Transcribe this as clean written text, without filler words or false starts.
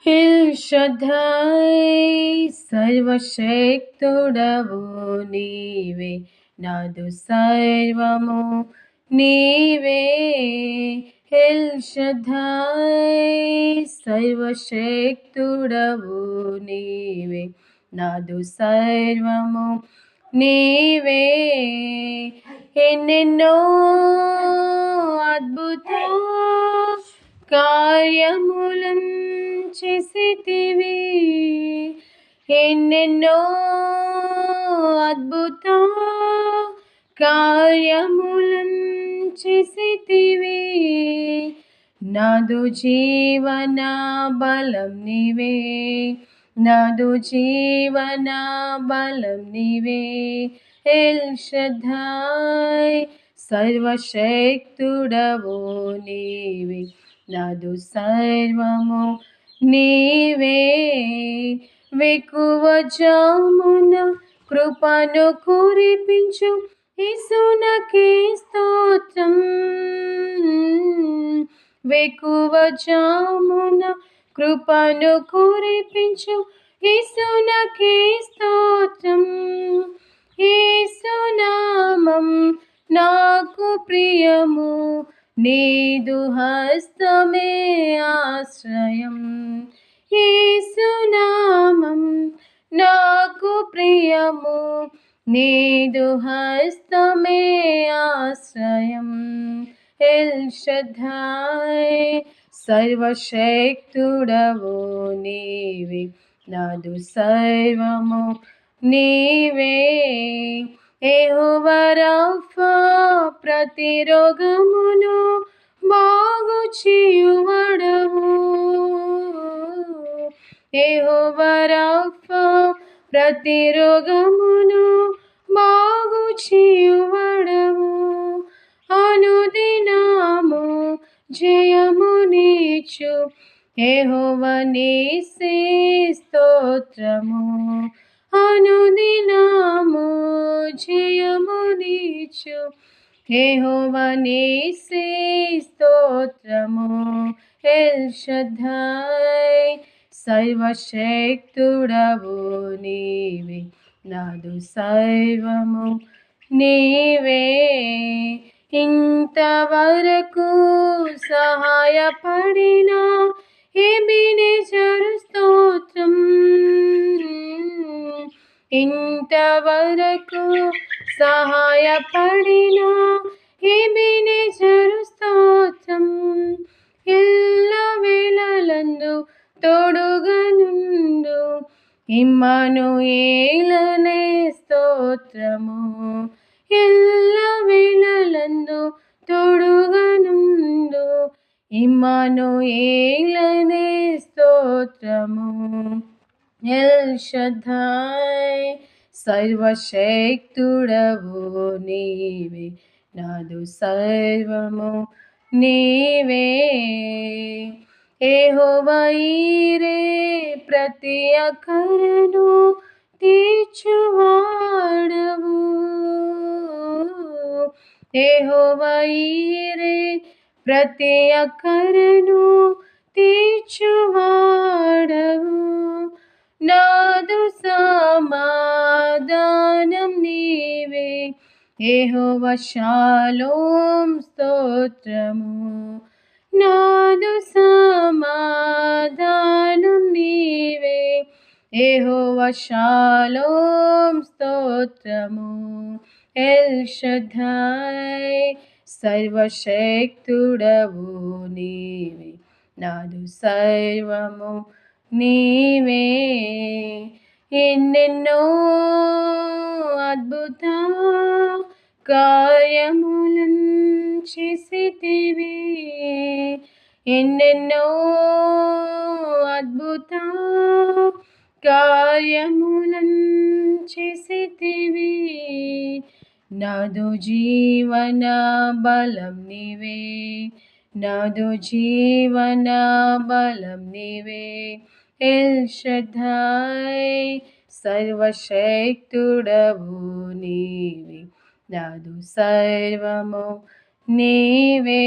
El Shaddai సర్వశక్తుడవు నీవే నాదు సర్వము నీవే El Shaddai సర్వశక్తుడవు నీవే నాదు సర్వము నీవే ఎన్నెన్నో అద్భుత కార్యములను చేసితివి ఎన్నెన్నో అద్భుత కార్యములను చేసితివి నాదు జీవన బలం నీవే నాదు జీవన బలం నీవే ఎల్ షద్దాయ్ సర్వశక్తుడవు నీవే నాదు సర్వము నీవే వెకువ జామున కృపను కురిపించు యేసునకే స్తోత్రం వెకువ జామున కృపను కురిపించు యేసునకే స్తోత్రం యేసునామం నాకు ప్రియము నీదు హస్తమే ఆశ్రయం యేసునామం నాకు ప్రియము నీదు హస్తమే ఆశ్రయం ఎల్ షద్దాయ్ సర్వశక్తుడవు నీవే నాదు సర్వము నీవే యెహోవా రాఫా ప్రతిరోగమును బాగు చేయువాడవు యెహోవా రాఫా ప్రతిరోగమును బాగు చేయువాడవు అనుదినము జయమునిచ్చు యెహోవా నీసే స్తోత్రము అనుదినము జయమునిచ్చు యెహోవా నీసే స్తోత్రము ఎల్ షద్దాయ్ సర్వశక్తుడవు నీవే నాదు సర్వము నీవే ఇంతవరకు సహాయపడిన ఎబెనెజరు స్తోత్రం ఇంతవరకు సహాయపడిన ఎబెనెజరు స్తోత్రం ఎల్లవేళలందు తోడుగనుండు ఇమ్మానుయేలనే స్తోత్రము ఎల్లవేళలందు తోడుగనుండు ఇమ్మానుయేలనే స్తోత్రము ఎల్ షద్దాయ్ సర్వశక్తుడవు నీవే నాదు సర్వము నీవే యెహోవా ఈరే ప్రతి అక్కరను తీర్చువాడవు యెహోవా ఈరే ప్రతి అక్కరను తీర్చువాడవు నాదు సమాధానం నీవే యెహోవా షాలోమ్ స్తోత్రము నాదు సమాధానం నీవే యెహోవా షాలోమ్ స్తోత్రము ఎల్ షద్దాయ్ సర్వశక్తుడవు నీవే నాదు సర్వము నీవే ఎన్నెన్నో అద్భుత కార్యములను చేసితివి ఎన్నెన్నో అద్భుత కార్యములను చేసితివి నాదు జీవన బలం నీవే నాదు జీవన బలం నీవే ఎల్ షద్దాయ్ సర్వశక్తుడవు నీవే నాదు సర్వము నీవే